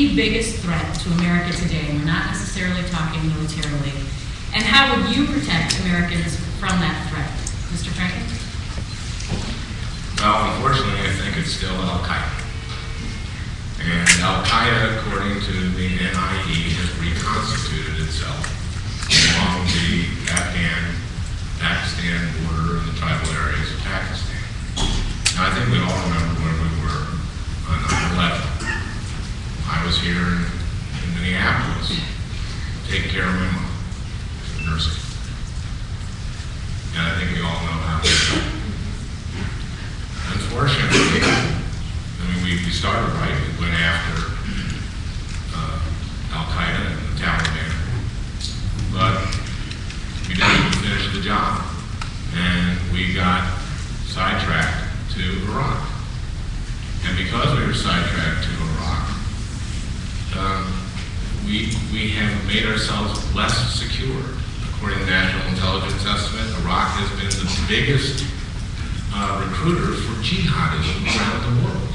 the biggest threat to America today? And we're not necessarily talking militarily. And how would you protect Americans from that threat? Mr. Franken? Well, unfortunately, I think it's still Al-Qaeda. And Al-Qaeda, according to the NIE, has reconstituted itself along the Afghan-Pakistan border and the tribal areas of Pakistan. Now, I think we all remember where we were on 9/11. I was here in Minneapolis taking care of my mom, nursing. And I think we all know how it happened. Unfortunately, I mean, we started right. We went after Al-Qaeda and the Taliban. But we didn't finish the job. And we got sidetracked to Iraq. And because we were sidetracked to Iraq, we have made ourselves less secure. According to National Intelligence Estimate, Iraq has been the biggest recruiter for jihadism around the world.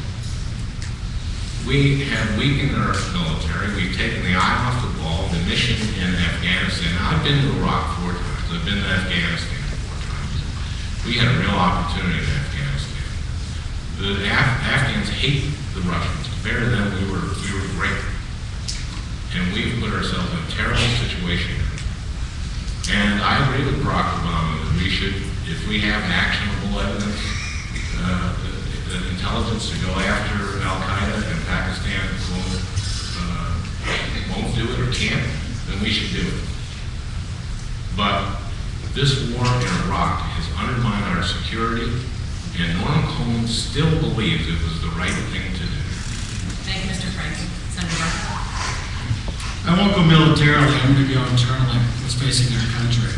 We have weakened our military. We've taken the eye off the ball. The mission in Afghanistan. I've been to Iraq 4 times. I've been to Afghanistan 4 times. We had a real opportunity in Afghanistan. The Afghans hate the Russians. Compared to them, we were great. And we've put ourselves in a terrible situation. And I agree with Barack Obama that we should, if we have actionable evidence, the intelligence to go after Al-Qaeda and Pakistan won't do it or can't, then we should do it. But this war in Iraq has undermined our security, and Norman Coleman still believes it was the right thing to do. Thank you, Mr. Franken. Senator Barkley. I won't go militarily, I'm going to go internally, what's facing our country.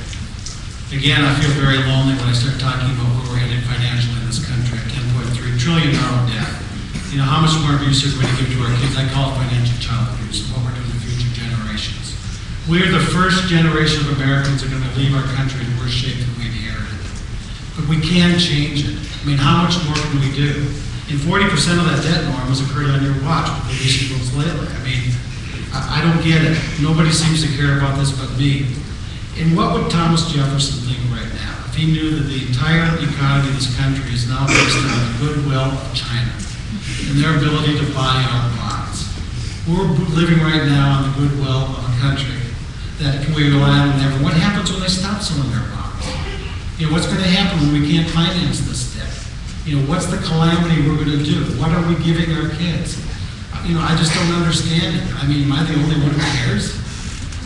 Again, I feel very lonely when I start talking about where we're headed financially in this country, a $10.3 trillion debt. You know, how much more abuse are we going to give to our kids? I call it financial child abuse, what we're doing to future generations. We are the first generation of Americans that are going to leave our country in worse shape than we inherited. But we can change it. I mean, how much more can we do? And 40% of that debt, Norm, was occurred on your watch with the recent moves lately. I mean, I don't get it. Nobody seems to care about this but me. And what would Thomas Jefferson think right now if he knew that the entire economy of this country is now based on the goodwill of China and their ability to buy our bonds? We're living right now on the goodwill of a country that we rely on never. What happens when they stop selling their bonds? You know, what's going to happen when we can't finance this debt? You know, what's the calamity we're going to do? What are we giving our kids? You know, I just don't understand it. I mean, am I the only one who cares?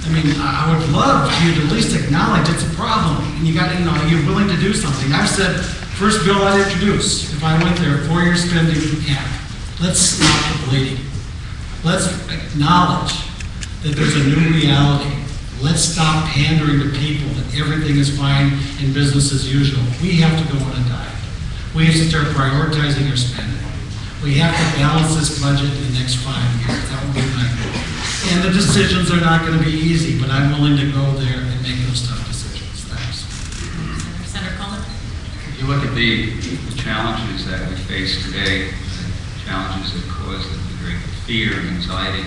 I mean, I would love you to at least acknowledge it's a problem, and you're willing to do something. I've said, first bill I'd introduce, if I went there, 4-year spending cap. Let's stop the bleeding. Let's acknowledge that there's a new reality. Let's stop pandering to people that everything is fine and business as usual. We have to go on a diet. We have to start prioritizing our spending. We have to balance this budget in the next 5 years. That will be my goal. And the decisions are not going to be easy, but I'm willing to go there and make those tough decisions. Thanks. Senator Coleman. You look at the challenges that we face today, the challenges that cause the great fear and anxiety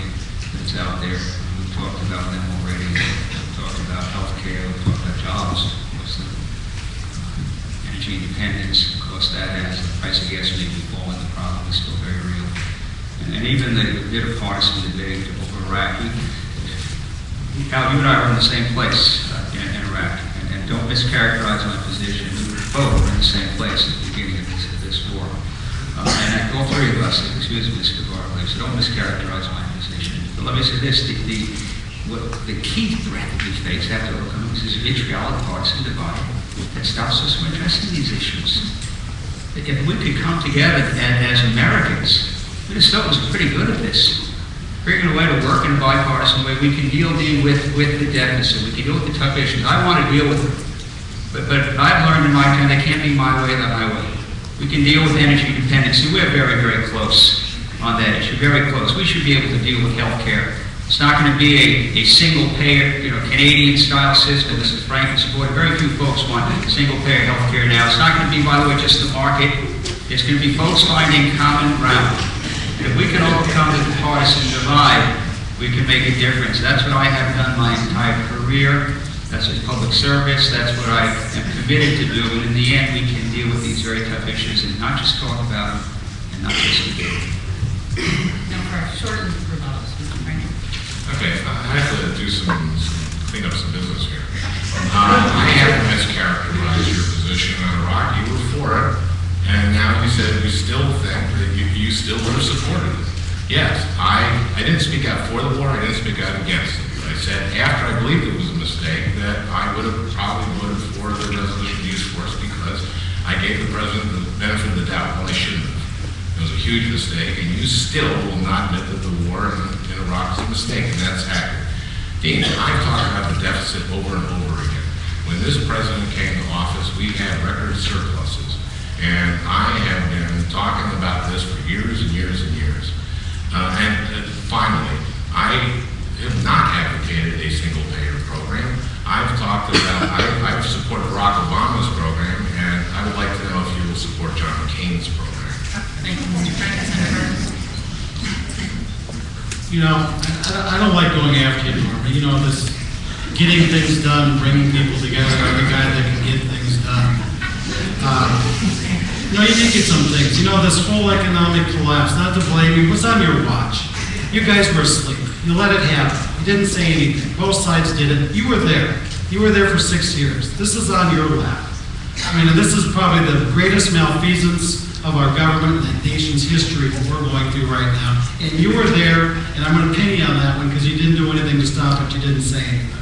that's out there. We've talked about them already. We've talked about health care. We've talked about jobs. Of course, energy independence. Of course, that has the price of gas may be falling. The problem is still very real. And even the bit of partisan debate over Iraq. Al, you and I were in the same place in Iraq. And don't mischaracterize my position. We both were in the same place at the beginning of this war. And all 3 of us, excuse me, Mr. Barkley, so don't mischaracterize my position. But let me say this, the key threat that we face after overcoming this is vitriolic partisan divide that stops us from addressing these issues. If we could come together as Americans, Minnesota was pretty good at this. Figuring a way to work in a bipartisan way, we can deal with the deficit, we can deal with the tough issues. I want to deal with them. But I've learned in my time they can't be my way or the highway. We can deal with energy dependency. We're very, very close on that issue, very close. We should be able to deal with health care. It's not going to be a single-payer, Canadian-style system. This is Franken supported. Very few folks want single-payer health care now. It's not going to be, by the way, just the market. It's going to be folks finding common ground. And if we can overcome the bipartisan divide, we can make a difference. That's what I have done my entire career. That's in public service. That's what I am committed to do. And in the end, we can deal with these very tough issues and not just talk about them and not just debate them. Now, for a shortened rebuttals, Mr. Franken. Okay, I have to do clean up some business here. I haven't mischaracterized your position on Iraq. You were for it, and now you said you still think that you still would have supported it. Yes, I didn't speak out for the war. I didn't speak out against it. I said after I believed it was a mistake that I would have probably voted for the resolution to use force because I gave the president the benefit of the doubt when I shouldn't have. It was a huge mistake, and you still will not admit that the war in Iraq is a mistake, and that's accurate. Dean, I've talked about the deficit over and over again. When this president came to office, we had record surpluses, and I have been talking about this for years and years and years. Finally, I have not advocated a single-payer program. I've talked about, I've supported Barack Obama's program, and I would like to know if you will support John McCain's program. Thank you, Mr. Franken. Senator Burns. You know, I don't like going after you, Norma. You know, this getting things done, bringing people together, I'm the guy that can get things done. You know, you did get some things. You know, this whole economic collapse, not to blame you, was on your watch. You guys were asleep. You let it happen. You didn't say anything. Both sides did it. You were there. You were there for 6 years. This is on your lap. I mean, this is probably the greatest malfeasance of our government and the nation's history, what we're going through right now. And you were there, and I'm going to pin you on that one because you didn't do anything to stop it. You didn't say anything.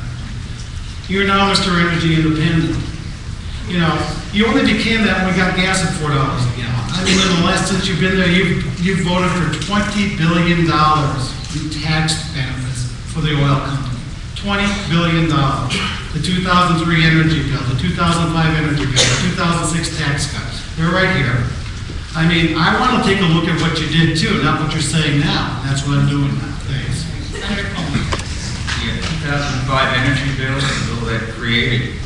You're now Mr. Energy Independent. You know, you only became that when we got gas at $4 a gallon. I mean, in the last, since you've been there, you've voted for $20 billion in tax benefits for the oil company. $20 billion. The 2003 energy bill, the 2005 energy bill, the 2006 tax cuts. They're right here. I mean, I want to take a look at what you did too, not what you're saying now. That's what I'm doing now. Thanks. Senator Coleman. The 2005 energy bill is a bill that created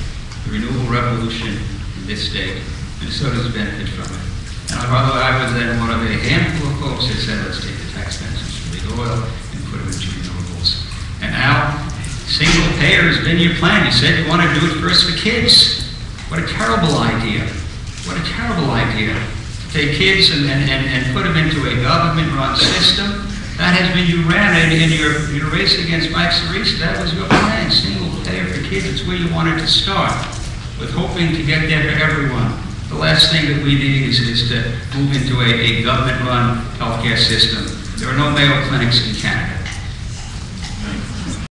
the renewable revolution in this state. Minnesota's benefit from it. And I was then one of a handful of folks that said, let's take the tax benefits from the oil and put them into renewables. And now, single payer has been your plan. You said you want to do it first for kids. What a terrible idea. What a terrible idea. Take kids and put them into a government-run system. That has been, you ran it in your race against Mike Cerise. That was your plan, single payer for kids. It's where you wanted to start, with hoping to get there for everyone. The last thing that we need is to move into a government-run healthcare system. There are no Mayo clinics in Canada.